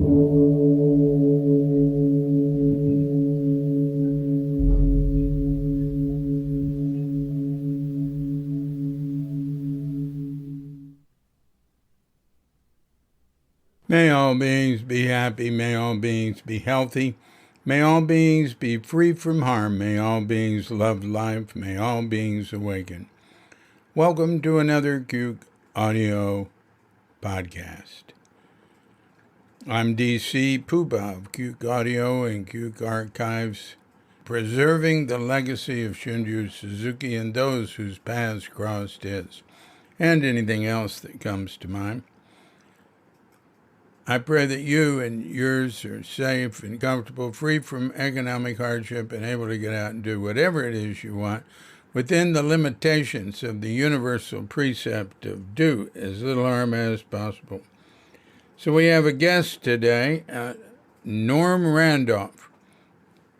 May all beings be happy. May all beings be healthy. May all beings be free from harm. May all beings love life. May all beings awaken. Welcome to another Cuke Audio podcast. I'm DC Puba of Cuke Audio and Cuke Archives, preserving the legacy of Shunryu Suzuki and those whose paths crossed his, and anything else that comes to mind. I pray that you and yours are safe and comfortable, free from economic hardship, and able to get out and do whatever it is you want within the limitations of the universal precept of do as little harm as possible. So we have a guest today, Norm Randolph,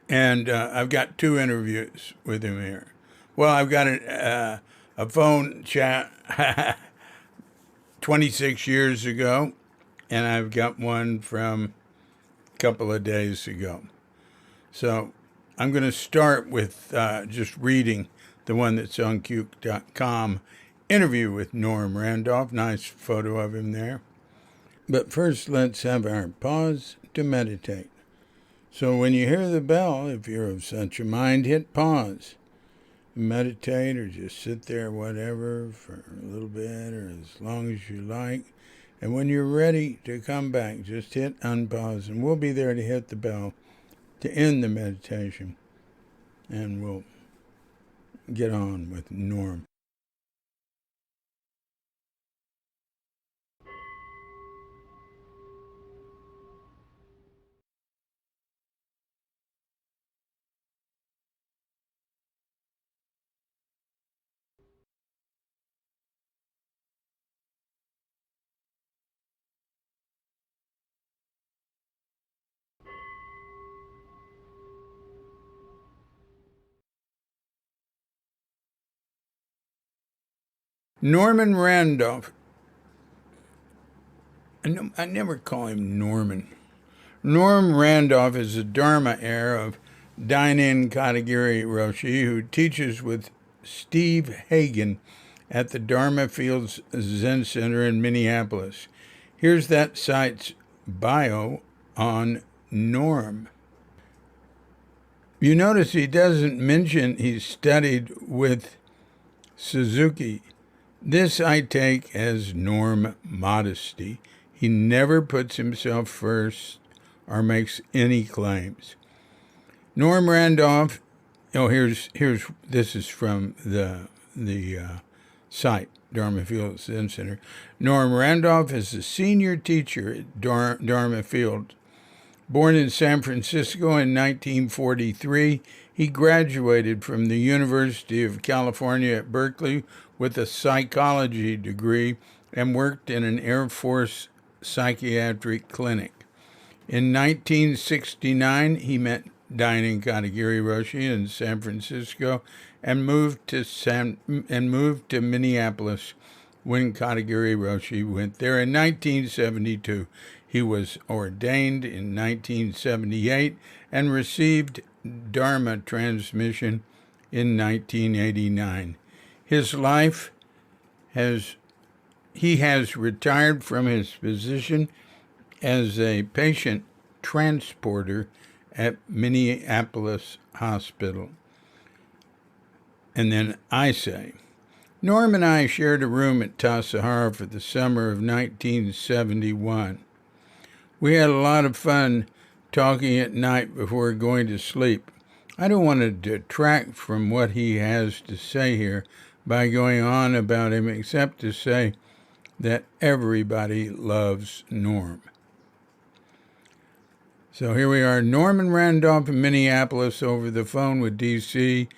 and I've got two interviews with him here. Well, I've got a phone chat 26 years ago, and I've got one from a couple of days ago. So I'm going to start with just reading the one that's on Cuke.com, interview with Norm Randolph. Nice photo of him there. But first, let's have our pause to meditate. So when you hear the bell, if you're of such a mind, hit pause. Meditate or just sit there, whatever, for a little bit or as long as you like. And when you're ready to come back, just hit unpause, and we'll be there to hit the bell to end the meditation. And we'll get on with Norm. Norman Randolph. I never call him Norman. Norm Randolph is a Dharma heir of Dainin Katagiri Roshi, who teaches with Steve Hagen at the Dharma Field Zen Center in Minneapolis. Here's that site's bio on Norm. You notice he doesn't mention he studied with Suzuki. This I take as Norm modesty. He never puts himself first or makes any claims. Norm Randolph, this is from the site, Dharma Field Zen Center. Norm Randolph is a senior teacher at Dharma Field. Born in San Francisco in 1943, he graduated from the University of California at Berkeley with a psychology degree and worked in an Air Force psychiatric clinic. In 1969, he met Dainin Katagiri Roshi in San Francisco and moved to Minneapolis when Katagiri Roshi went there. In 1972, he was ordained in 1978 and received Dharma transmission in 1989. His life he has retired from his position as a patient transporter at Minneapolis Hospital. And then I say, Norm and I shared a room at Tassajara for the summer of 1971. We had a lot of fun talking at night before going to sleep. I don't want to detract from what he has to say here by going on about him, except to say that everybody loves Norm. So here we are, Norman Randolph in Minneapolis over the phone with DC,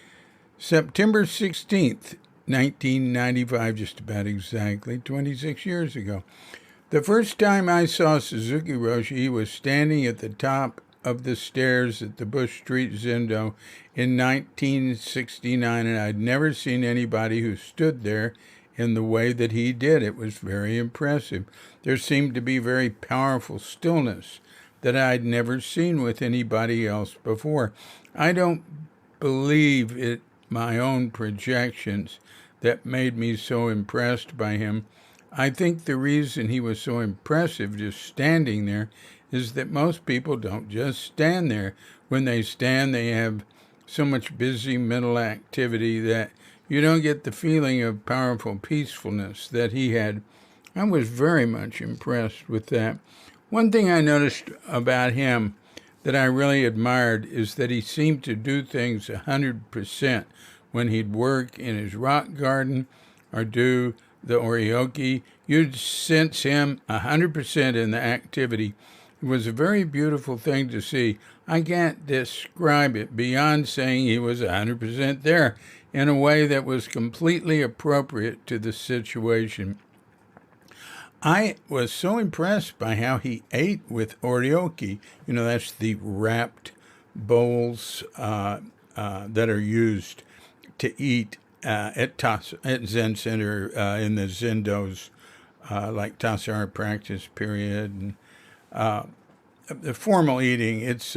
September 16th, 1995, just about exactly 26 years ago. The first time I saw Suzuki Roshi, he was standing at the top of the stairs at the Bush Street Zendo in 1969, and I'd never seen anybody who stood there in the way that he did. It was very impressive. There seemed to be very powerful stillness that I'd never seen with anybody else before. I don't believe it my own projections that made me so impressed by him. I think the reason he was so impressive just standing there is that most people don't just stand there. When they stand, they have so much busy mental activity that you don't get the feeling of powerful peacefulness that he had. I was very much impressed with that. One thing I noticed about him that I really admired is that he seemed to do things 100%. When he'd work in his rock garden or do the oryoki, you'd sense him 100% in the activity. It was a very beautiful thing to see. I can't describe it beyond saying he was 100% there in a way that was completely appropriate to the situation. I was so impressed by how he ate with oryoki. That's the wrapped bowls that are used to eat at Zen Center in the Zendos, like Tassar practice period. And the formal eating, it's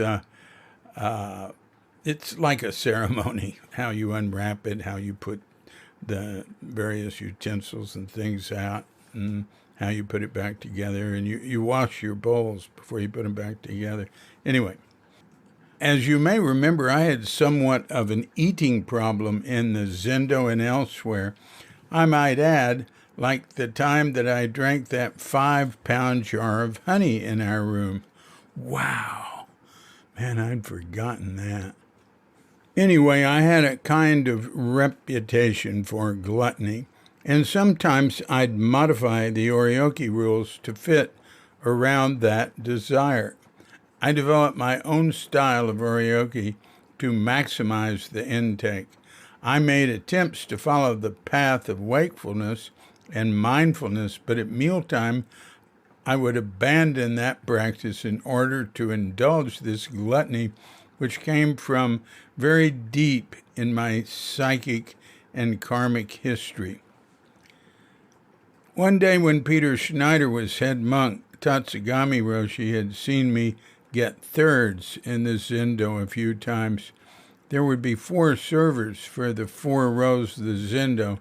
like a ceremony, how you unwrap it, how you put the various utensils and things out, and how you put it back together. And you wash your bowls before you put them back together. Anyway, as you may remember, I had somewhat of an eating problem in the Zendo and elsewhere. I might add, like the time that I drank that 5-pound jar of honey in our room. Wow. Man, I'd forgotten that. Anyway, I had a kind of reputation for gluttony, and sometimes I'd modify the oryoki rules to fit around that desire. I developed my own style of oryoki to maximize the intake. I made attempts to follow the path of wakefulness and mindfulness, but at mealtime, I would abandon that practice in order to indulge this gluttony, which came from very deep in my psychic and karmic history. One day when Peter Schneider was head monk, Tatsugami Roshi had seen me get thirds in the Zendo a few times. There would be 4 servers for the 4 rows of the Zendo,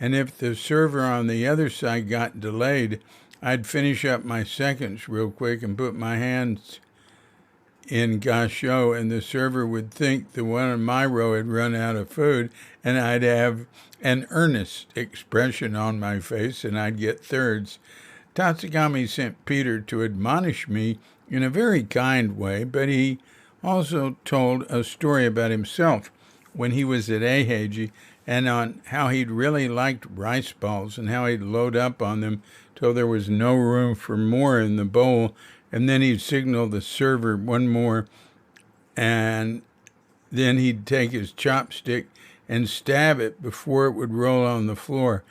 and if the server on the other side got delayed, I'd finish up my seconds real quick and put my hands in gasho, and the server would think the one in my row had run out of food, and I'd have an earnest expression on my face, and I'd get thirds. Tatsugami sent Peter to admonish me in a very kind way, but he also told a story about himself when he was at Eiheiji and on how he'd really liked rice balls and how he'd load up on them till there was no room for more in the bowl, and then he'd signal the server one more, and then he'd take his chopstick and stab it before it would roll on the floor.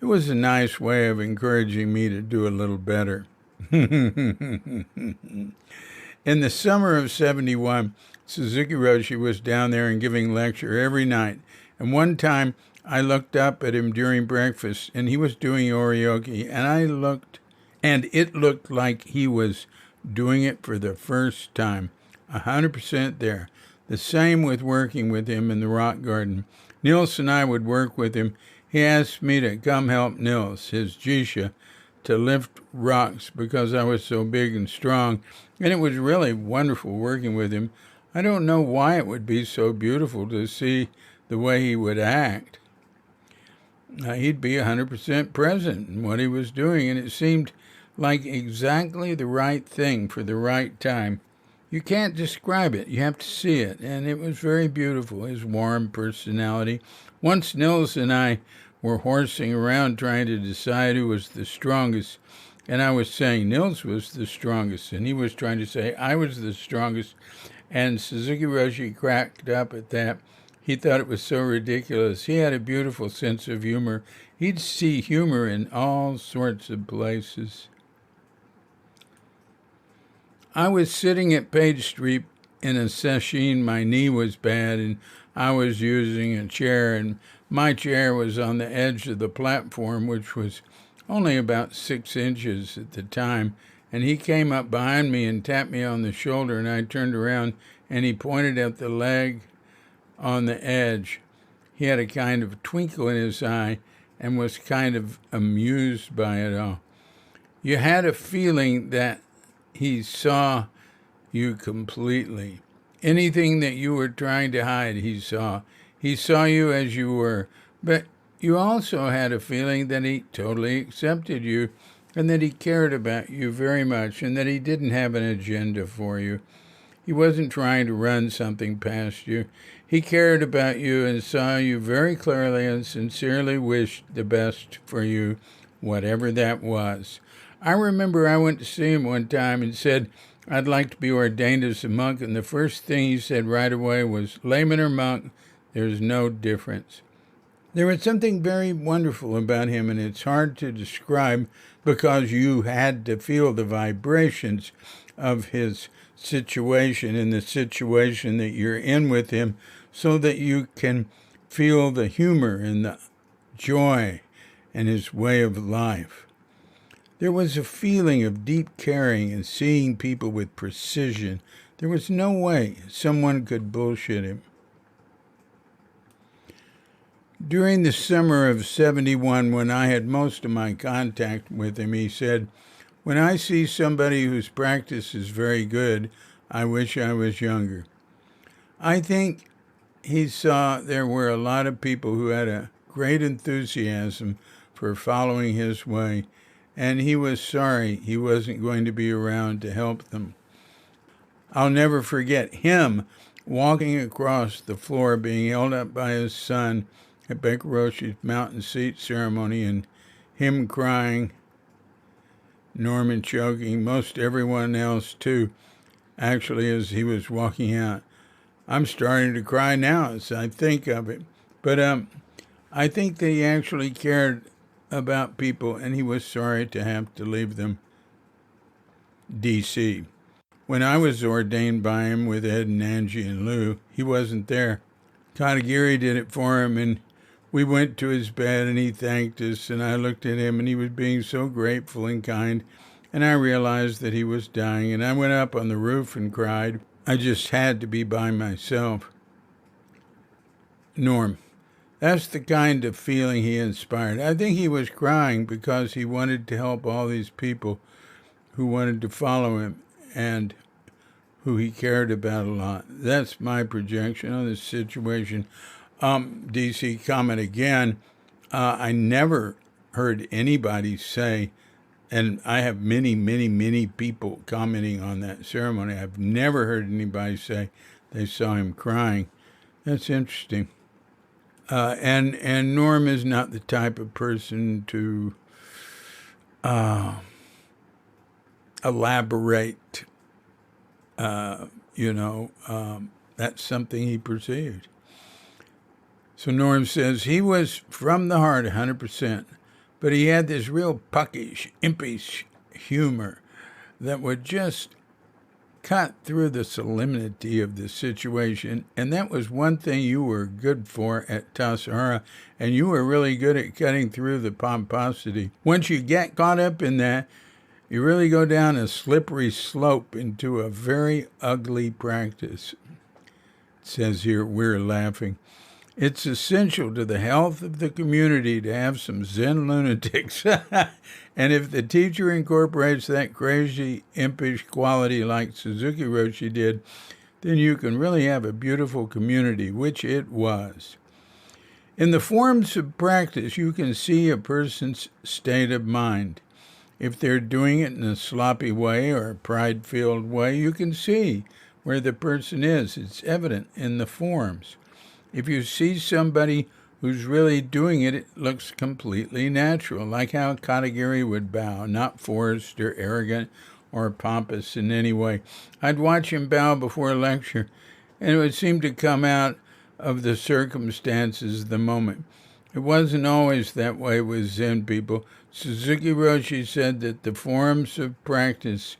It was a nice way of encouraging me to do a little better. In the summer of 71, Suzuki Roshi was down there and giving lecture every night. And one time I looked up at him during breakfast, and he was doing oryoki, and it looked like he was doing it for the first time, 100% there. The same with working with him in the rock garden. Nils and I would work with him. He asked me to come help Nils, his jisha, to lift rocks because I was so big and strong, and it was really wonderful working with him. I don't know why it would be so beautiful to see the way he would act. He'd be 100% present in what he was doing, and it seemed like exactly the right thing for the right time. You can't describe it. You have to see it, and it was very beautiful, his warm personality. Once Nils and I were horsing around trying to decide who was the strongest, and I was saying Nils was the strongest, and he was trying to say I was the strongest, and Suzuki Roshi cracked up at that. He thought it was so ridiculous. He had a beautiful sense of humor. He'd see humor in all sorts of places. I was sitting at Page Street in a sesshin. My knee was bad, and I was using a chair, and my chair was on the edge of the platform, which was only about 6 inches at the time. And he came up behind me and tapped me on the shoulder, and I turned around, and he pointed at the leg on the edge. He had a kind of twinkle in his eye and was kind of amused by it all. You had a feeling that he saw you completely. Anything that you were trying to hide, he saw. He saw you as you were. But you also had a feeling that he totally accepted you and that he cared about you very much and that he didn't have an agenda for you. He wasn't trying to run something past you. He cared about you and saw you very clearly and sincerely wished the best for you, whatever that was. I remember I went to see him one time and said, I'd like to be ordained as a monk, and the first thing he said right away was, layman or monk, there's no difference. There was something very wonderful about him, and it's hard to describe because you had to feel the vibrations of his situation and the situation that you're in with him so that you can feel the humor and the joy and his way of life. There was a feeling of deep caring and seeing people with precision. There was no way someone could bullshit him. During the summer of 71, when I had most of my contact with him, he said, when I see somebody whose practice is very good, I wish I was younger. I think he saw there were a lot of people who had a great enthusiasm for following his way, and he was sorry he wasn't going to be around to help them. I'll never forget him walking across the floor, being held up by his son at Bekaroshi's mountain seat ceremony, and him crying, Norman choking, most everyone else too, actually, as he was walking out. I'm starting to cry now as I think of it. But I think that he actually cared about people, and he was sorry to have to leave them. D.C. When I was ordained by him with Ed and Angie and Lou, he wasn't there. Katagiri did it for him, and we went to his bed, and he thanked us, and I looked at him, and he was being so grateful and kind, and I realized that he was dying, and I went up on the roof and cried. I just had to be by myself. Norm. That's the kind of feeling he inspired. I think he was crying because he wanted to help all these people who wanted to follow him and who he cared about a lot. That's my projection on this situation. DC comment again. I never heard anybody say, and I have many people commenting on that ceremony. I've never heard anybody say they saw him crying. That's interesting. And Norm is not the type of person to elaborate, that's something he perceived. So Norm says he was from the heart 100%, but he had this real puckish, impish humor that would just cut through the solemnity of the situation, and that was one thing you were good for at Tassajara, and you were really good at cutting through the pomposity. Once you get caught up in that, you really go down a slippery slope into a very ugly practice. It says here, we're laughing. It's essential to the health of the community to have some Zen lunatics. And if the teacher incorporates that crazy, impish quality like Suzuki Roshi did, then you can really have a beautiful community, which it was. In the forms of practice, you can see a person's state of mind. If they're doing it in a sloppy way or a pride-filled way, you can see where the person is. It's evident in the forms. If you see somebody who's really doing it, it looks completely natural, like how Katagiri would bow, not forced or arrogant or pompous in any way. I'd watch him bow before a lecture, and it would seem to come out of the circumstances of the moment. It wasn't always that way with Zen people. Suzuki Roshi said that the forms of practice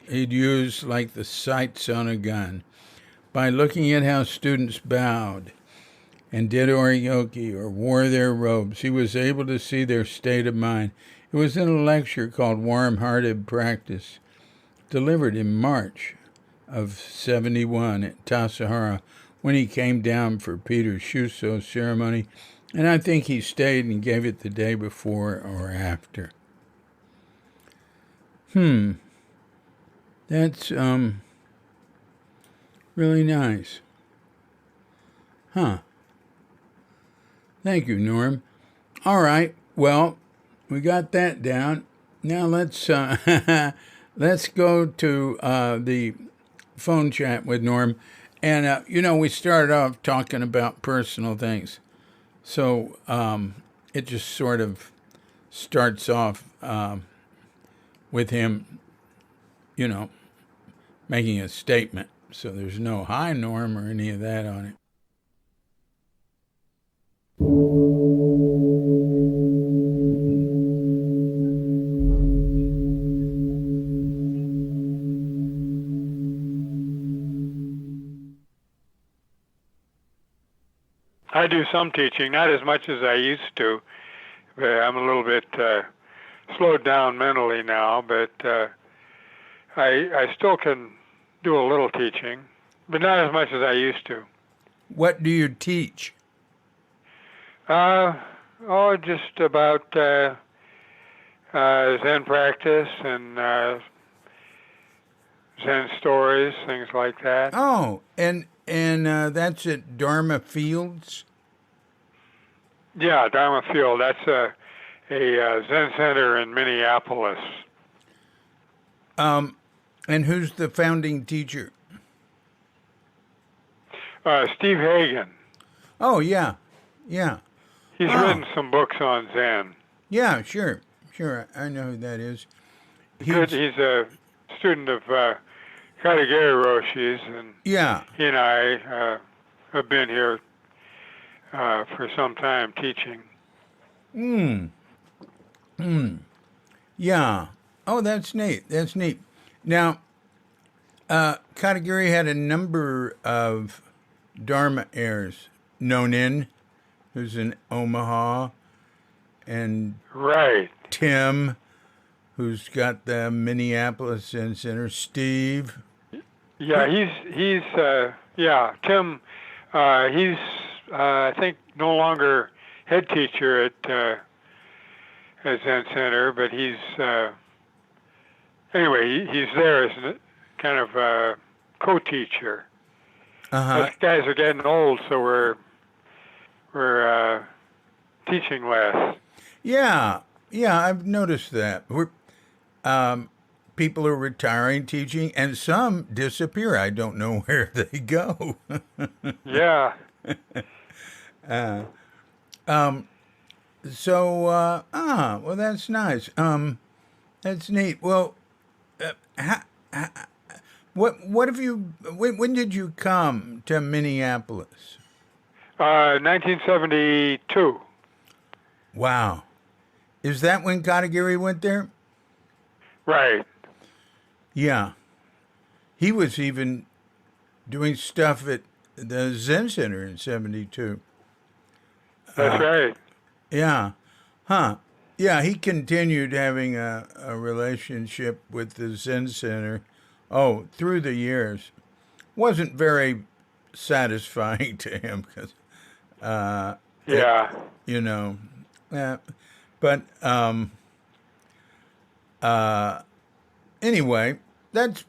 he'd use like the sights on a gun. by looking at how students bowed and did oryoki or wore their robes. He was able to see their state of mind. It was in a lecture called Warmhearted Practice, delivered in March of 71 at Tassajara when he came down for Peter Shuso's ceremony, and I think he stayed and gave it the day before or after. That's really nice. Huh. Thank you, Norm. All right, well, we got that down. Now let's let's go to the phone chat with Norm. And, we started off talking about personal things. So it just sort of starts off with him, making a statement. So there's no hi, Norm, or any of that on it. I do some teaching, not as much as I used to. But I'm a little bit slowed down mentally now, but I still can do a little teaching, but not as much as I used to. What do you teach? Just about Zen practice and Zen stories, things like that. Oh, and that's at Dharma Fields? Yeah, Dharma Field. That's a Zen Center in Minneapolis. And who's the founding teacher? Steve Hagen. Oh, yeah. He's written some books on Zen. Yeah, sure. I know who that is. He's a student of Katagiri Roshi's, and he and I have been here for some time teaching. Yeah. Oh, that's neat. Now, Katagiri had a number of Dharma heirs. Nonin, who's in Omaha, and right. Tim, who's got the Minneapolis Zen Center. Steve. Yeah, he's Tim. He's I think no longer head teacher at Zen Center, but he's he's there as a kind of a co-teacher. Those guys are getting old, so we're teaching less. Yeah, I've noticed that. We're people are retiring teaching, and some disappear. I don't know where they go. Yeah. Well, that's nice. That's neat. Well, what have you? When did you come to Minneapolis? 1972. Wow. Is that when Katagiri went there? Right. Yeah. He was even doing stuff at the Zen Center in 72. That's right. Yeah. Huh. Yeah, he continued having a relationship with the Zen Center, through the years. Wasn't very satisfying to him because, but anyway, that's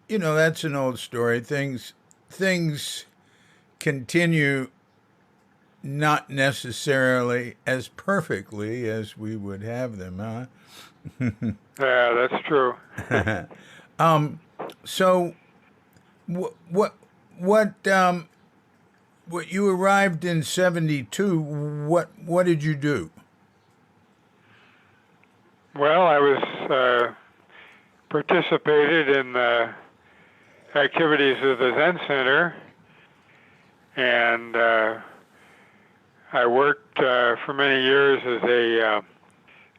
an old story. Things continue not necessarily as perfectly as we would have them, huh? Yeah, that's true. So what you arrived in 72, what did you do? Well, I was participated in the activities of the Zen Center, and I worked for many years as a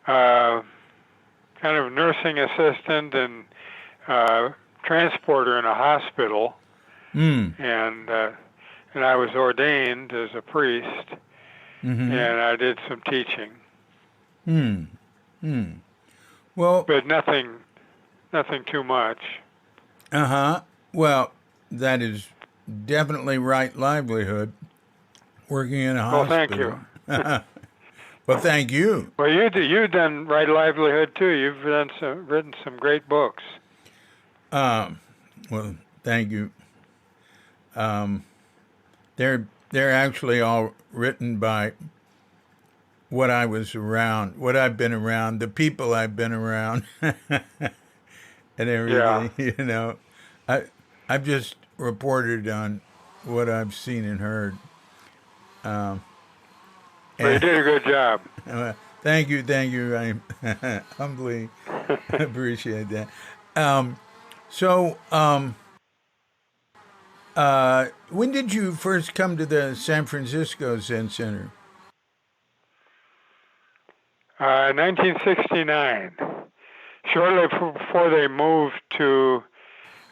kind of nursing assistant and transporter in a hospital. and I was ordained as a priest, Mm-hmm. and I did some teaching. Well, but nothing too much. Well, that is definitely right livelihood. Working in a Well, hospital. thank you. Well, thank you. Well, you've done right livelihood too. You've written some great books. Well, thank you. They're actually all written by what I was around, what I've been around, the people I've been around, and everything. Yeah. You know, I've just reported on what I've seen and heard. But you did a good job. Thank you. I humbly appreciate that. When did you first come to the San Francisco Zen Center? 1969, shortly before they moved to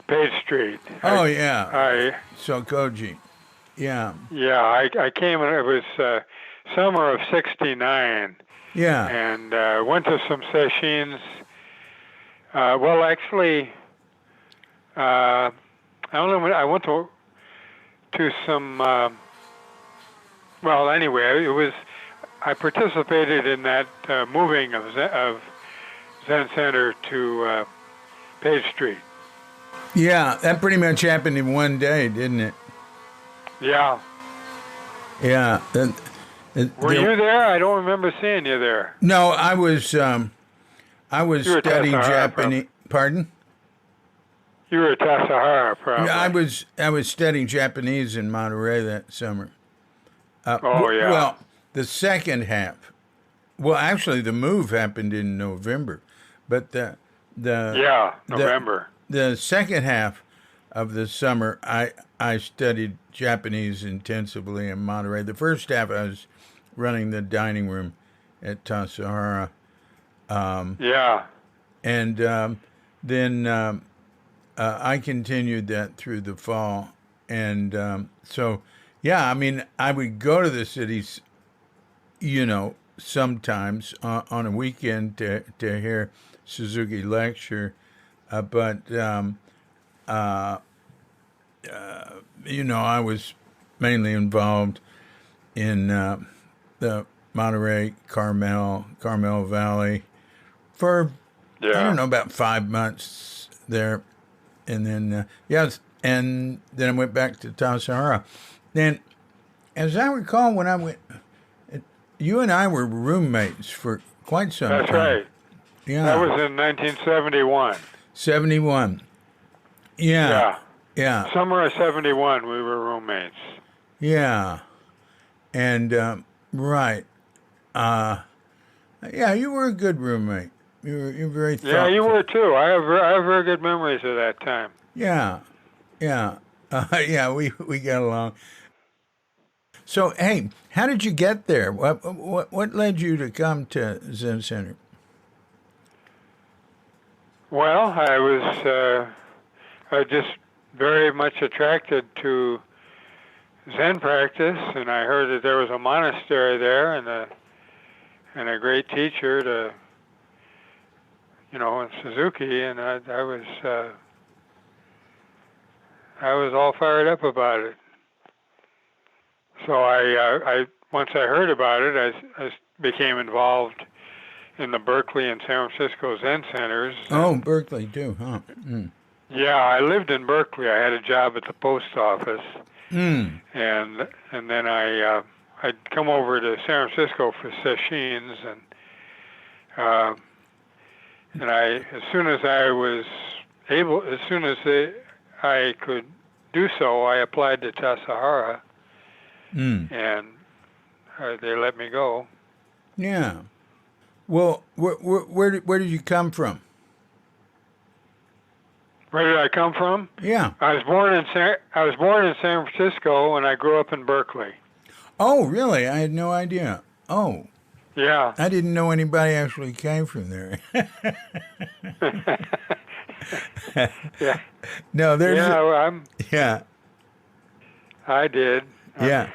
Page Street. Oh, yeah. Sokoji. Yeah. Yeah, I came, and it was summer of '69. Yeah. And went to some sessions. Well, actually, I went to some. Well, anyway, I participated in that moving of Zen Center to Page Street. Yeah, that pretty much happened in one day, didn't it? Yeah. Yeah. Were you there? I don't remember seeing you there. No, I was studying Japanese. Pardon? You were at Tassajara, probably. Yeah, I was studying Japanese in Monterey that summer. Yeah. Well, the second half. Well, actually, the move happened in November, but November. The second half of the summer, I studied Japanese intensively in Monterey. The first half, I was running the dining room at Tassajara. Yeah. And then I continued that through the fall. And I mean, I would go to the cities, sometimes on a weekend to hear Suzuki lecture. But I was mainly involved in the Monterey, Carmel Valley for, I don't know, about 5 months there. And then, and then I went back to Tassajara. Then, as I recall, when I went, you and I were roommates for quite some time. That's right. Yeah. That was in 1971. 71. Yeah. Yeah. Summer of '71, we were roommates. Yeah. And, right. Yeah, you were a good roommate. You're very thoughtful. Yeah, you were too. I have very good memories of that time. Yeah. Yeah. Yeah, we got along. So, hey, how did you get there? What led you to come to Zen Center? Well, I was just very much attracted to Zen practice, and I heard that there was a monastery there and a great teacher in Suzuki, and I was all fired up about it. So I once I heard about it, I became involved in the Berkeley and San Francisco Zen Centers. Oh, Berkeley too, huh? Mm. Yeah, I lived in Berkeley. I had a job at the post office, and then I'd come over to San Francisco for sessions, and as soon as I could do so, I applied to Tassajara, and they let me go. Yeah. Well, where did you come from? Where did I come from? Yeah. I was born in San Francisco, and I grew up in Berkeley. Oh, really? I had no idea. Oh. Yeah. I didn't know anybody actually came from there. Yeah. No, there's. Yeah, Yeah. I did. Yeah.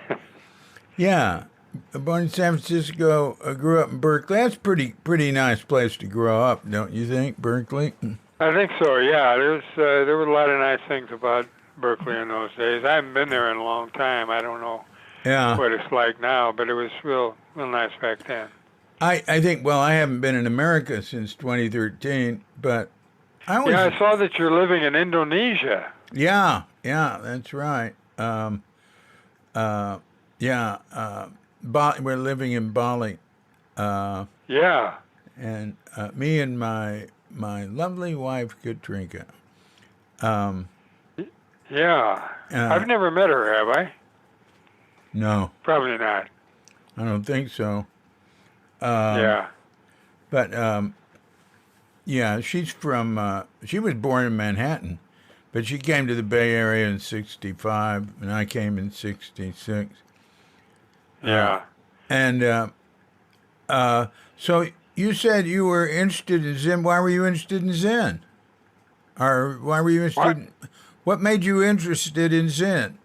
Yeah. Born in San Francisco, grew up in Berkeley. That's pretty nice place to grow up, don't you think, Berkeley? I think so. Yeah, there were a lot of nice things about Berkeley in those days. I haven't been there in a long time. I don't know Yeah. what it's like now, but it was real nice back then. I think, well, I haven't been in America since 2013, but I was... Yeah, I saw that you're living in Indonesia. Yeah, that's right. We're living in Bali. Yeah. And me and my lovely wife, Katrinka. Yeah. I've never met her, have I? No. Probably not. I don't think so. Yeah. But, yeah, she's from... she was born in Manhattan, but she came to the Bay Area in 65, and I came in 66. Yeah. And so you said you were interested in Zen. Why were you interested in Zen? Or why were you interested? What made you interested in Zen?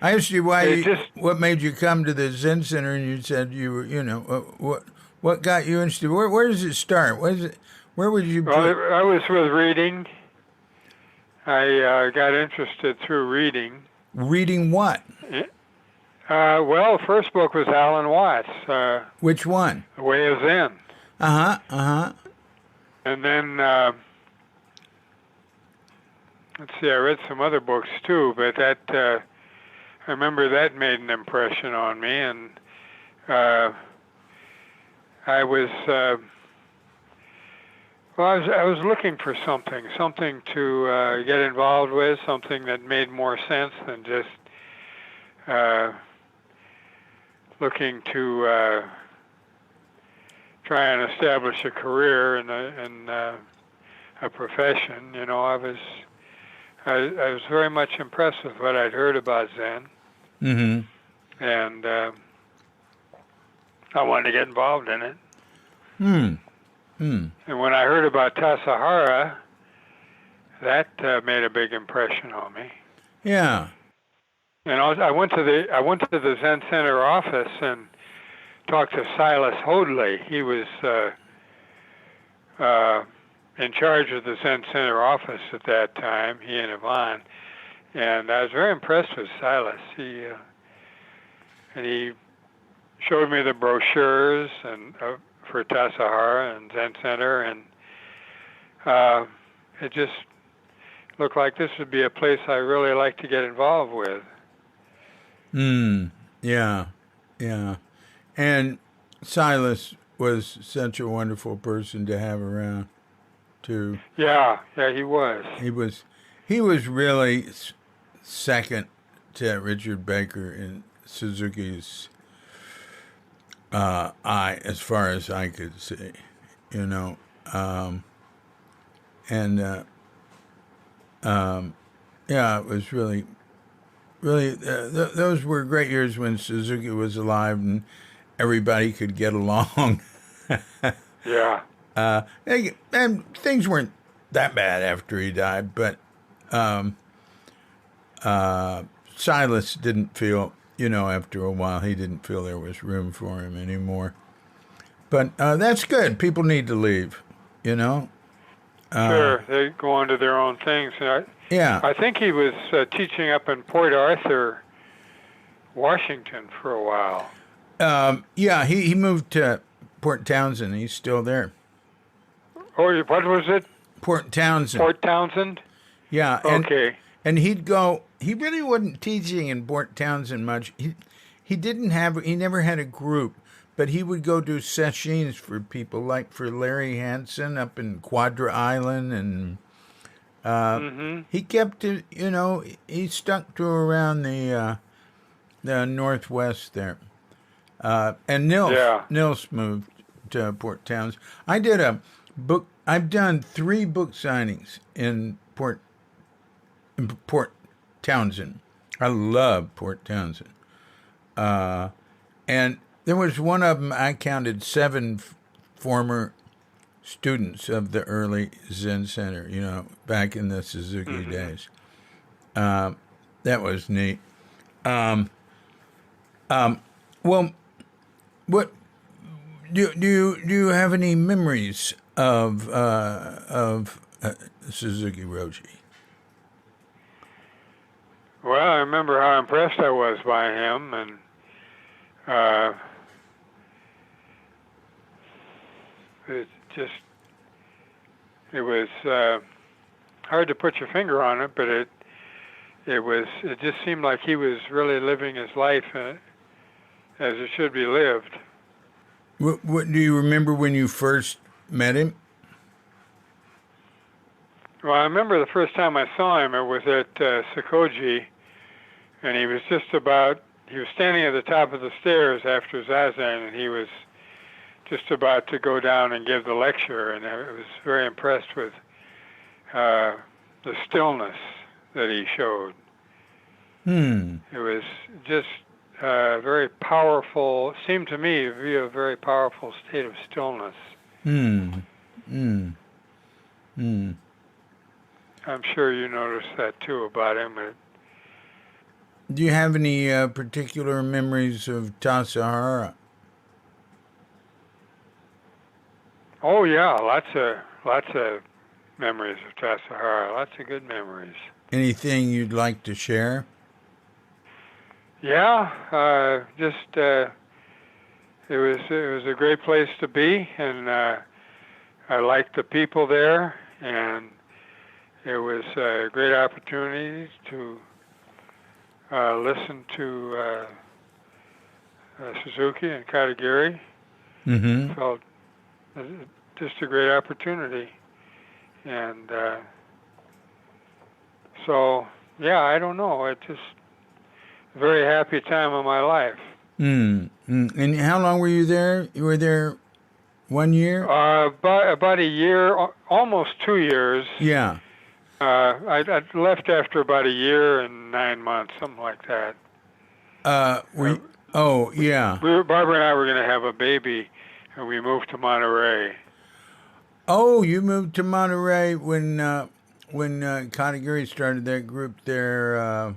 I asked you what made you come to the Zen Center, and you said you were, what got you interested? Where does it start? Where would you? Well, I was with reading. I got interested through reading. Reading what? Well, the first book was Alan Watts. Which one? The Way of Zen. And then, let's see, I read some other books too, but that, I remember that made an impression on me, and I was looking for something to get involved with, something that made more sense than just looking to try and establish a career and a profession. You know, I was very much impressed with what I'd heard about Zen, and I wanted to get involved in it. And when I heard about Tassajara, that made a big impression on me. Yeah. And I went to the Zen Center office and talked to Silas Hoadley. He was in charge of the Zen Center office at that time, he and Yvonne. And I was very impressed with Silas. He showed me the brochures and for Tassajara and Zen Center, and it just looked like this would be a place I really like to get involved with. Yeah. And Silas was such a wonderful person to have around, too. Yeah, he was. He was really second to Richard Baker in Suzuki's eye, as far as I could see, you know. Yeah, it was really, those were great years when Suzuki was alive and everybody could get along. Yeah. And things weren't that bad after he died, but Silas didn't feel, after a while, he didn't feel there was room for him anymore. But that's good. People need to leave, Sure, they go on to their own things. Yeah. I think he was teaching up in Port Arthur, Washington, for a while. Yeah, he moved to Port Townsend. He's still there. Oh, what was it? Port Townsend. Port Townsend? Yeah. Okay. And he'd go, he really wasn't teaching in Port Townsend much. He never had a group, but he would go do sessions for people, like for Larry Hansen up in Quadra Island, and he kept to, he stuck to around the Northwest there. And Nils moved to Port Townsend. I did a book. I've done 3 book signings in Port Townsend. I love Port Townsend. And there was one of them, I counted 7 former students of the early Zen Center, back in the Suzuki days. That was neat. Well, what do you have any memories of Suzuki Roshi? Well, I remember how impressed I was by him, and it just it was hard to put your finger on it, but it just seemed like he was really living his life as it should be lived. What do you remember when you first met him? Well, I remember the first time I saw him, it was at Sakoji, and he was standing at the top of the stairs after Zazen, and he was just about to go down and give the lecture, and I was very impressed with the stillness that he showed. It was just very powerful, seemed to me to be a very powerful state of stillness. I'm sure you noticed that too about him. Do you have any particular memories of Tassajara? Oh yeah, lots of memories of Tassajara. Lots of good memories. Anything you'd like to share? Yeah, it was a great place to be, and I liked the people there, and it was a great opportunity to listen to Suzuki and Katagiri. Felt just a great opportunity, and so yeah, I don't know. It just a very happy time of my life. And how long were you there? You were there 1 year? About a year, almost 2 years. Yeah. I left after about a year and 9 months, something like that. Oh, yeah. Barbara and I were going to have a baby, and we moved to Monterey. Oh, you moved to Monterey when Katagiri started that group there.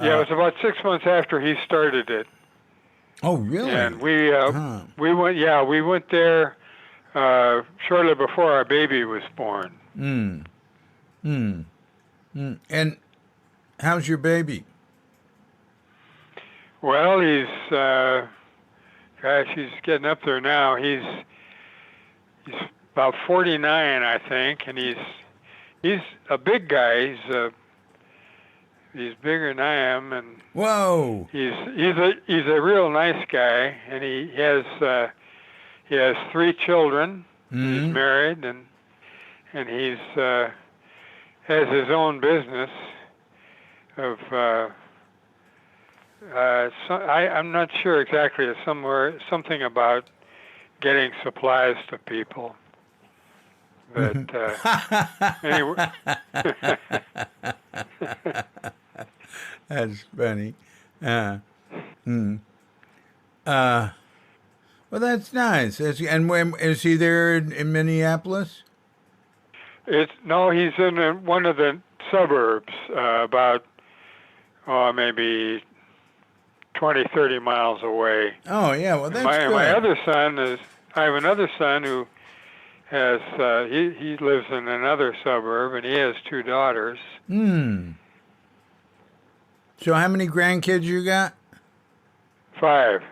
Yeah, it was about 6 months after he started it. Oh, really? And we went there shortly before our baby was born. And how's your baby? Well, he's getting up there now. He's about 49, I think, and he's a big guy. He's bigger than I am, and whoa, he's a real nice guy, and he has 3 children. He's married, and he's has his own business of I'm not sure exactly. It's something about getting supplies to people. But anyway. That's funny. Well, that's nice. And when is he there in Minneapolis? No, he's in one of the suburbs, about maybe 20, 30 miles away. Oh yeah, well that's good. My other son I have another son who has he lives in another suburb, and he has 2 daughters. So how many grandkids you got? 5.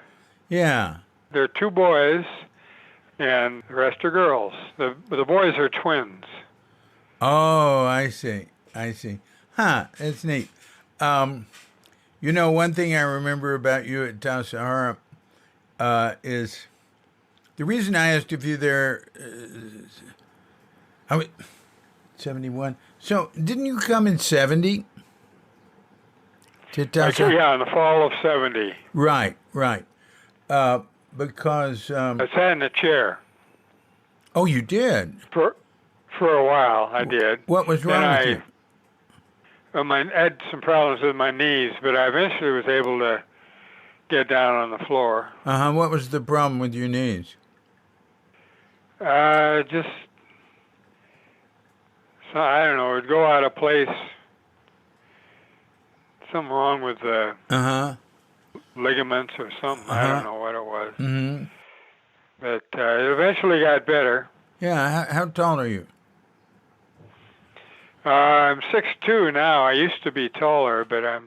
Yeah. There are 2 boys, and the rest are girls. The boys are twins. Oh, I see. Huh, that's neat. One thing I remember about you at Tassajara is the reason I asked if you there. I was 71. So didn't you come in 70? Yeah, in the fall of 70. Right. Because I sat in a chair. Oh, you did? For a while, I did. What was wrong with you? I had some problems with my knees, but I eventually was able to get down on the floor. What was the problem with your knees? Just, I don't know, it would go out of place something wrong with the ligaments or something. I don't know what it was. Mm-hmm. But it eventually got better. Yeah. How tall are you? I'm 6'2" now. I used to be taller, but I've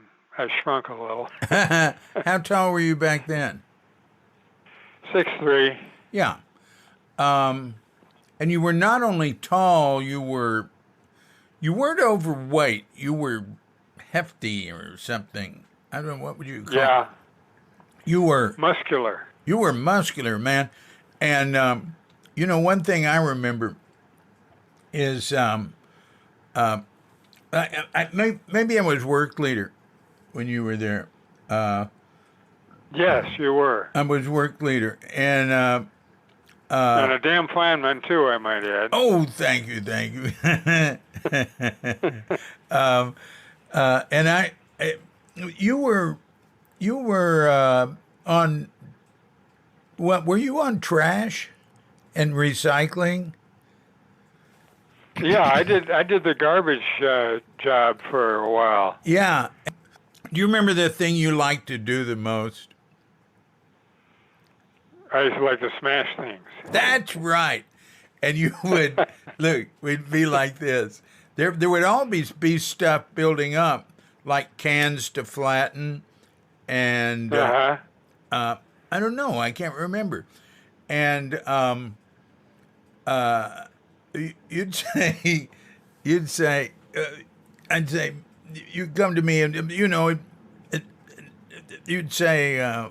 shrunk a little. How tall were you back then? 6'3". Yeah. And you were not only tall, you weren't overweight. You were hefty or something. I don't know, what would you call it? Yeah. You were muscular. You were muscular, man. And one thing I remember is maybe I was work leader when you were there. Yes, you were. I was work leader, and a damn fine one too, I might add. Oh, thank you. And you were on what? Were you on trash and recycling? Yeah, I did the garbage job for a while. Yeah. Do you remember the thing you liked to do the most? I used to like to smash things. That's right. And you would, look, we'd be like this. There would always be stuff building up, like cans to flatten, and I don't know, I can't remember. And you'd say, I'd say, you'd come to me and, you'd say,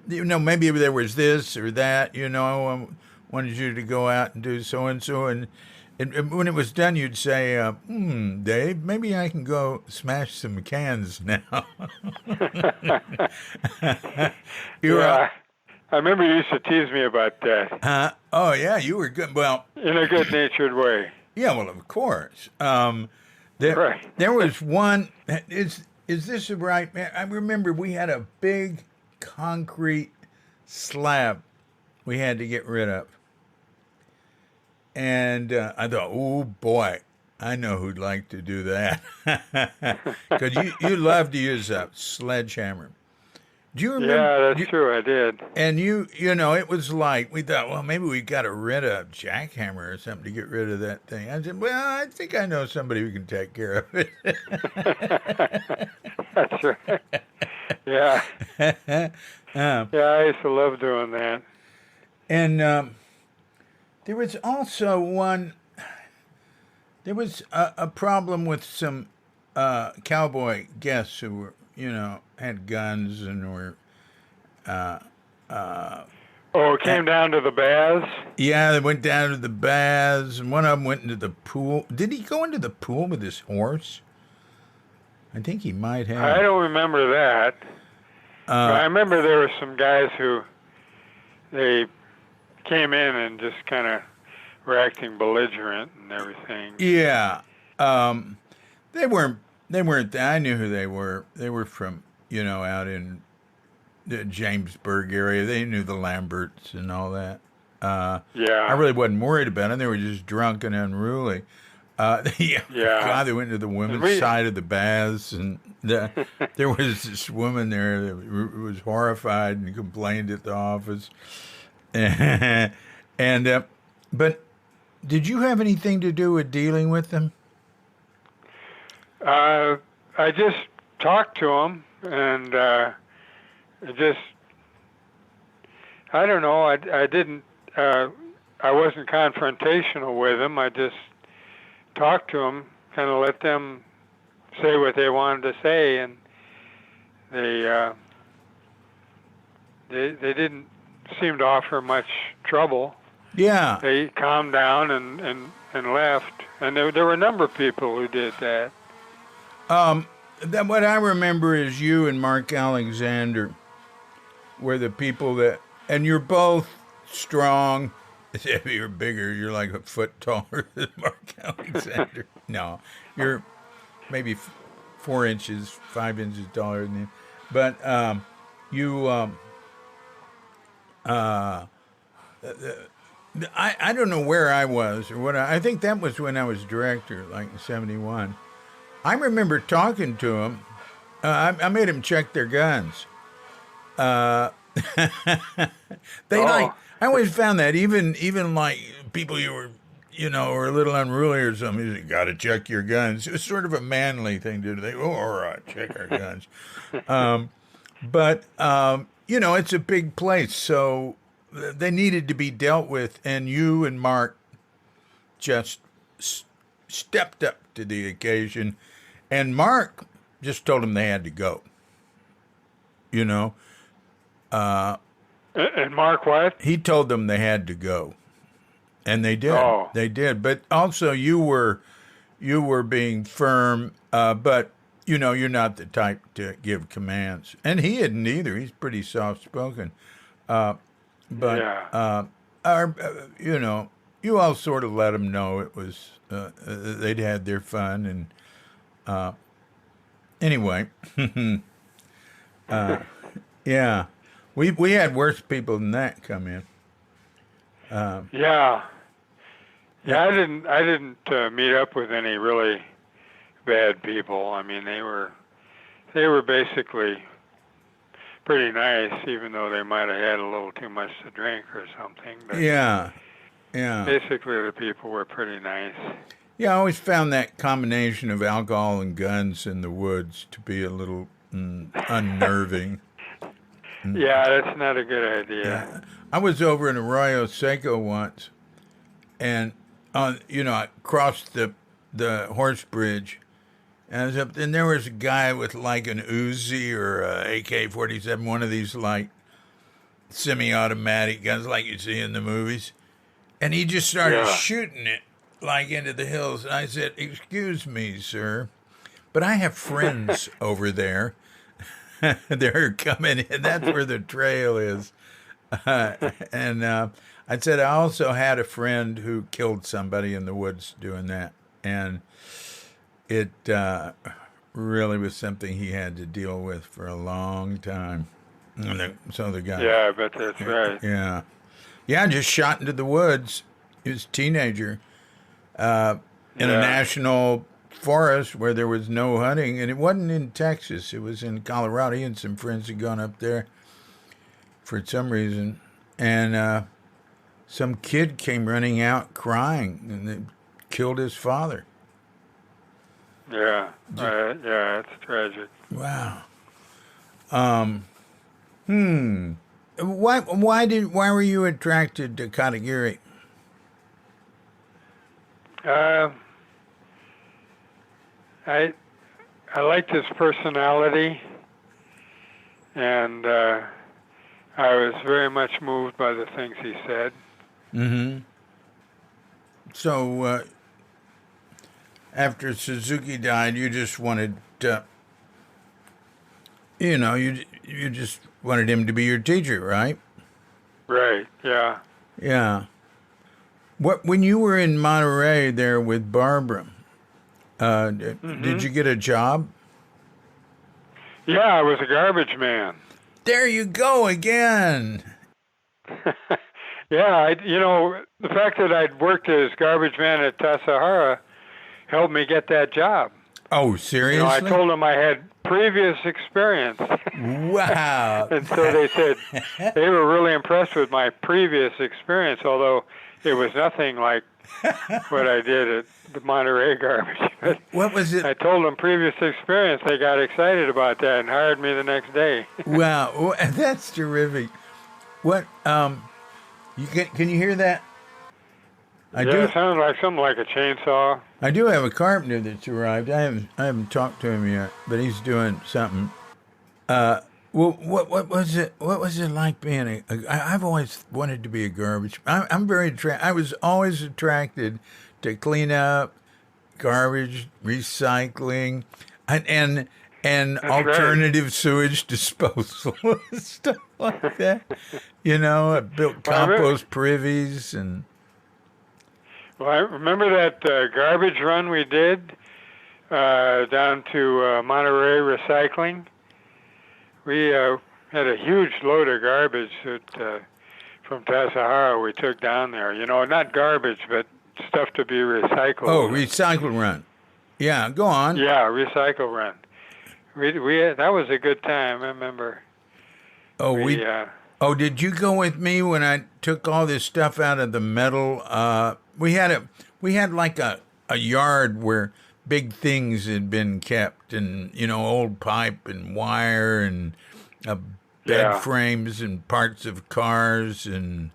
maybe there was this or that, I wanted you to go out and do so-and-so. And when it was done, you'd say, Dave, maybe I can go smash some cans now. Yeah. I remember you used to tease me about that. Oh, yeah, you were good. Well, in a good-natured way. Yeah, well, of course. Right. There was one. Is this right? I remember we had a big concrete slab we had to get rid of, and I thought, oh boy, I know who'd like to do that, because you love to use a sledgehammer. Do you remember? Yeah, that's true. I did. And it was like, we thought, well, maybe we got to rent a jackhammer or something to get rid of that thing. I said, well, I think I know somebody who can take care of it. That's right. Yeah. Yeah, I used to love doing that. And there was also there was a problem with some cowboy guests who were, had guns and were... it came down to the baths? Yeah, they went down to the baths, and one of them went into the pool. Did he go into the pool with his horse? I think he might have. I don't remember that. I remember there were some guys who, they came in and just kind of were acting belligerent and everything. Yeah. They weren't, I knew who they were. They were from, out in the Jamesburg area. They knew the Lamberts and all that. Yeah. I really wasn't worried about them. They were just drunk and unruly. Yeah. God, they went to the women's side of the baths, and there was this woman there that was horrified and complained at the office. But did you have anything to do with dealing with them? I just talked to them, and I don't know. I didn't. I wasn't confrontational with them. I just talked to them, kind of let them say what they wanted to say, and they didn't seem to offer much trouble. Yeah. They calmed down and left, and there were a number of people who did that. What I remember is you and Mark Alexander were the people that, and you're both strong. You're bigger. You're like a foot taller than Mark Alexander. No, you're maybe 4 inches, 5 inches taller than him. But I don't know where I was or what. I think that was when I was director, like in '71. I remember talking to him, I made them check their guns. Uh, Oh, I always found that even like people you were, were a little unruly or something, you got to check your guns. It was sort of a manly thing to do. They, oh, all right, check our guns. But, it's a big place, so they needed to be dealt with, and you and Mark just stepped up to the occasion, and Mark just told them they had to go. You know, and Mark what? he told them they had to go, and they did. Oh. They did. But also, you were being firm, but you're not the type to give commands, and he isn't either. He's pretty soft spoken. But Yeah. you all sort of let them know it was they'd had their fun, and anyway, yeah, we had worse people than that come in. Yeah. Yeah, I didn't meet up with any really bad people. I mean, they were basically pretty nice, even though they might have had a little too much to drink or something. But Yeah. basically, the people were pretty nice. Yeah, I always found that combination of alcohol and guns in the woods to be a little unnerving. Yeah, that's not a good idea. I was over in Arroyo Seco once, and I crossed the horse bridge, and I was up, and there was a guy with like an Uzi or a AK-47, one of these like semi-automatic guns like you see in the movies, and he just started Yeah. shooting it like into the hills. And I said, "Excuse me, sir, but I have friends over there. They're coming in. That's where the trail is." And I said, I also had a friend who killed somebody in the woods doing that. And it really was something he had to deal with for a long time. And so the guy. Yeah, I bet that's right. Yeah. Yeah, just shot into the woods. He was a teenager in a Yeah. national forest where there was no hunting. And it wasn't in Texas. It was in Colorado. He and some friends had gone up there for some reason. And some kid came running out crying and they killed his father. Yeah. Yeah, it's tragic. Wow. Why were you attracted to Katagiri? I liked his personality, and I was very much moved by the things he said. Mm-hmm. So after Suzuki died, you just wanted, you just wanted him to be your teacher, right? Right. Yeah. Yeah. When you were in Monterey there with Barbara, did you get a job? Yeah, I was a garbage man. There you go again. Yeah, the fact that I'd worked as garbage man at Tassajara helped me get that job. Oh, seriously? I told them I had previous experience. Wow. And so they said they were really impressed with my previous experience, although it was nothing like what I did at the Monterey garbage. But What was it? I told them previous experience. They got excited about that and hired me the next day. Wow, that's terrific. What? Can you hear that? It sounded like something like a chainsaw. I do have a carpenter that's arrived. I haven't talked to him yet, but he's doing something. Well, what was it? What was it like being I've always wanted to be a garbage. I'm very I was always attracted to clean up, garbage, recycling, and That's alternative sewage disposal stuff like that. I built compost privies and. Well, I remember that garbage run we did down to Monterey Recycling. We had a huge load of garbage that, from Tassajara we took down there. Not garbage, but stuff to be recycled. Oh, recycle run. Yeah, go on. Yeah, recycle run. we that was a good time. I remember. Oh, We Oh, did you go with me when I took all this stuff out of the metal? We had like a yard where big things had been kept, and old pipe and wire and bed yeah. frames and parts of cars and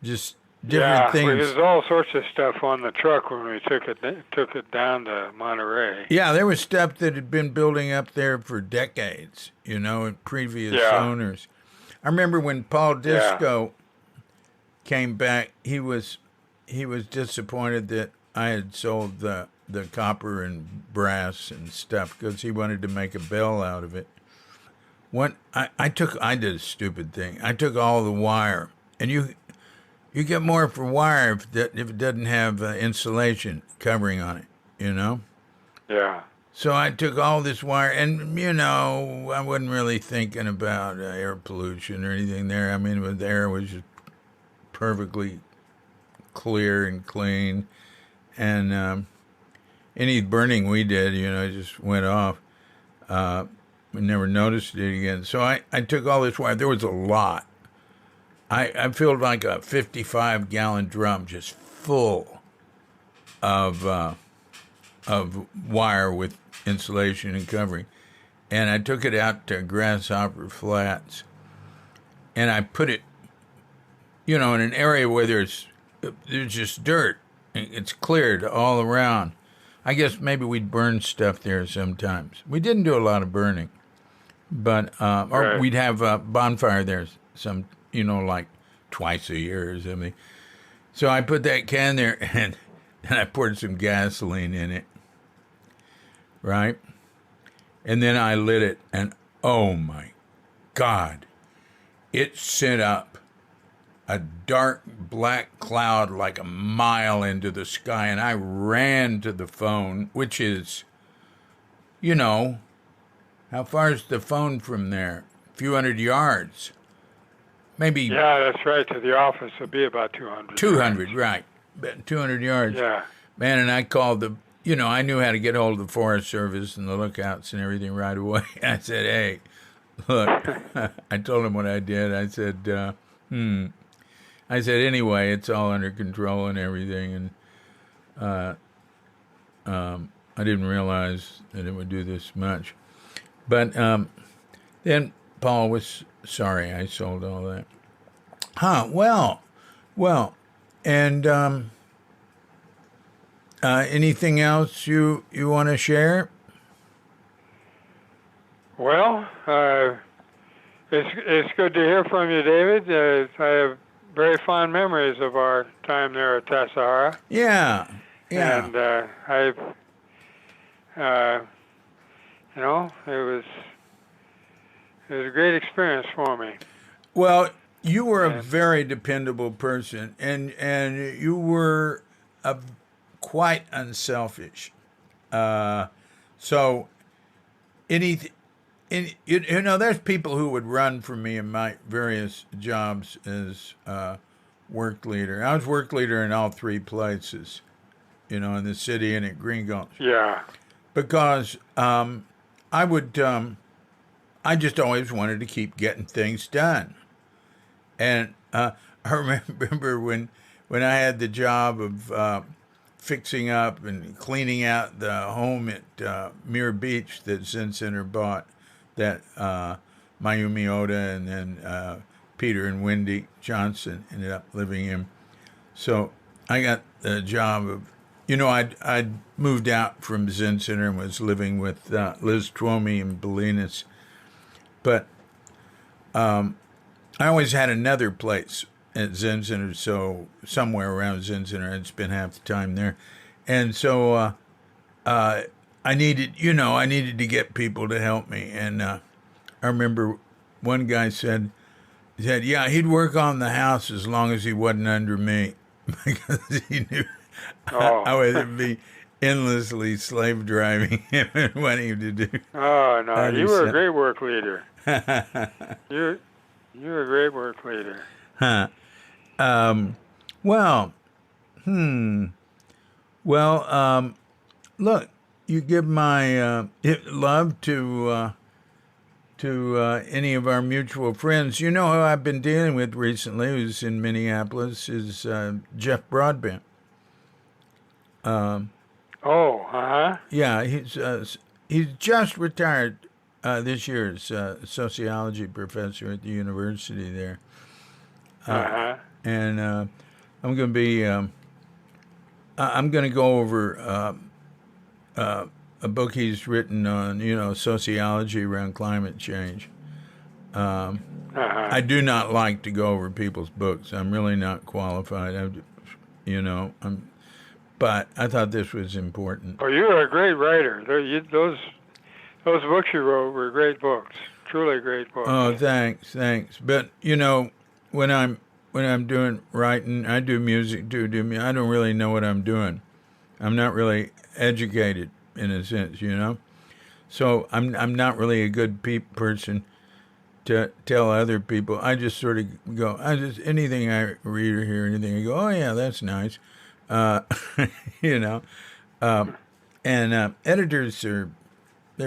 just different Yeah, well, things. there's all sorts of stuff on the truck when we took it down to Monterey. Yeah, there was stuff that had been building up there for decades, and previous Yeah, owners. I remember when Paul yeah, Disco came back, he was disappointed that I had sold the copper and brass and stuff because he wanted to make a bell out of it. I did a stupid thing. I took all the wire, and you get more for wire if it doesn't have insulation covering on it. yeah, So I took all this wire, and I wasn't really thinking about air pollution or anything there. I mean, the air was just perfectly clear and clean, and any burning we did, just went off. We never noticed it again. So I took all this wire. There was a lot. I filled like a 55-gallon drum just full of wire with insulation and covering. And I took it out to Grasshopper Flats, and I put it, in an area where there's just dirt. It's cleared all around. I guess maybe we'd burn stuff there sometimes. We didn't do a lot of burning, but or right. we'd have a bonfire there like twice a year or something. So I put that can there, and I poured some gasoline in it, right? And then I lit it, and oh my God, it sent up a dark black cloud like a mile into the sky, and I ran to the phone, which is, how far is the phone from there? A few hundred yards. Maybe. Yeah, that's right. To the office would be about 200. 200, right. 200 yards. Yeah. Man, and I called I knew how to get hold of the Forest Service and the lookouts and everything right away. I said, hey, look, I told him what I did. I said, anyway, it's all under control and everything. And I didn't realize that it would do this much. But then Paul was sorry I sold all that. Well, and anything else you want to share? Well, it's good to hear from you, David. I have very fond memories of our time there at Tassajara. Yeah. And it was a great experience for me. Well, you were a very dependable person, and you were quite unselfish. So anything. There's people who would run from me in my various jobs as work leader. I was work leader in all three places, in the city and at Green Gulch. Yeah. Because I just always wanted to keep getting things done. And I remember when I had the job of fixing up and cleaning out the home at Muir Beach that Zen Center bought, that Mayumi Oda and then Peter and Wendy Johnson ended up living in. So I got the job of, I'd moved out from Zen Center and was living with Liz Twomey and Belinas. But I always had another place at Zen Center, so somewhere around Zen Center, I'd spend half the time there. And so I needed to get people to help me. And I remember one guy said, yeah, he'd work on the house as long as he wasn't under me, because he knew I would be endlessly slave driving him and wanting him to do. Oh, no, you were a great work leader. You're a great work leader. Huh. Well, look, you give my love to any of our mutual friends. You know who I've been dealing with recently, who's in Minneapolis, is Jeff Broadbent. Yeah, he's just retired this year as a sociology professor at the university there. And I'm going to be I'm going to go over a book he's written on, sociology around climate change. I do not like to go over people's books. I'm really not qualified. But I thought this was important. Oh, you're a great writer. Those books you wrote were great books. Truly great books. Oh, thanks. But when I'm doing writing, I do music too. I don't really know what I'm doing. I'm not really educated in a sense, So I'm not really a good person to tell other people. I just sort of go. Anything I read or hear anything, I go, oh yeah, that's nice. And editors they're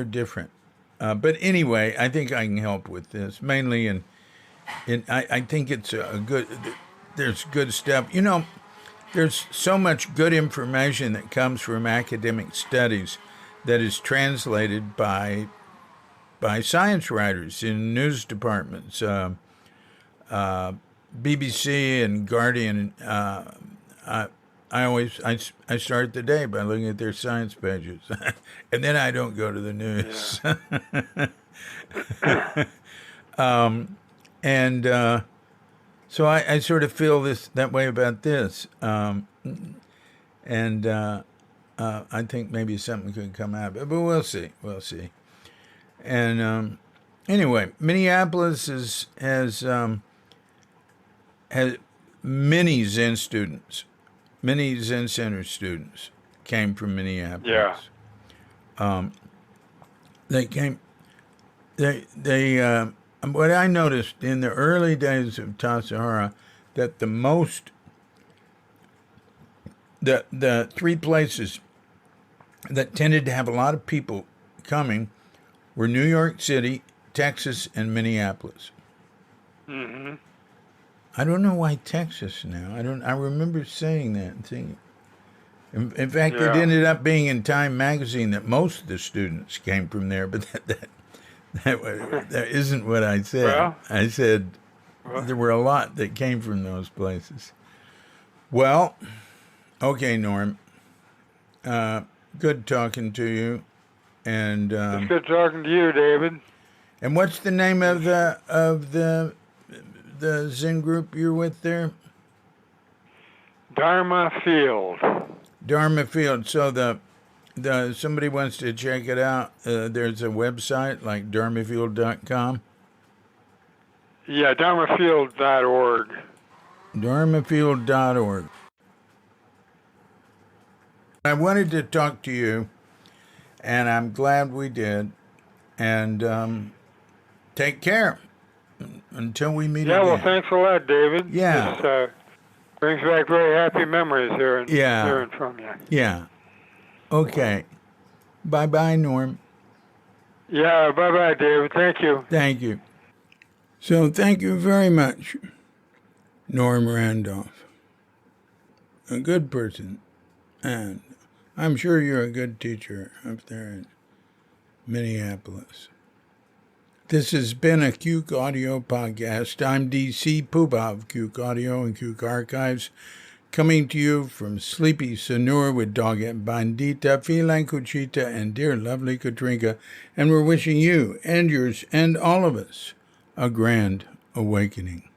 different. But anyway, I think I can help with this mainly, I think it's there's good stuff. There's so much good information that comes from academic studies that is translated by science writers in news departments, BBC and Guardian. I start the day by looking at their science pages, and then I don't go to the news. Yeah. So I sort of feel that way about this, I think maybe something could come out of it, but we'll see. And anyway, Minneapolis has many Zen students. Many Zen Center students came from Minneapolis. Yeah. They came. They what I noticed in the early days of Tassajara, that the three places that tended to have a lot of people coming were New York City, Texas, and Minneapolis. Mm-hmm. I don't know why Texas now. I remember saying that and thinking. In fact, It ended up being in Time magazine that most of the students came from there, but that isn't what I said. Well, I said there were a lot that came from those places. Well, okay, Norm. Good talking to you, and it's good talking to you, David. And what's the name of the Zen group you're with there? Dharma Field. Dharma Field. So the somebody wants to check it out. There's a website like dharmafield.com. Yeah, dharmafield.org. Dharmafield.org. I wanted to talk to you, and I'm glad we did. And take care until we meet again. Yeah, well, thanks a lot, David. Yeah. This brings back very happy memories hearing from you. Yeah. Okay. Bye-bye, Norm. Yeah, bye-bye, David. Thank you. Thank you. So thank you very much, Norm Randolph. A good person. And I'm sure you're a good teacher up there in Minneapolis. This has been a Cuke Audio podcast. I'm D.C. Puba of Cuke Audio and Cuke Archives, coming to you from sleepy Sonora with Doggett Bandita, Filan Cuchita, and dear lovely Katrinka, and we're wishing you and yours and all of us a grand awakening.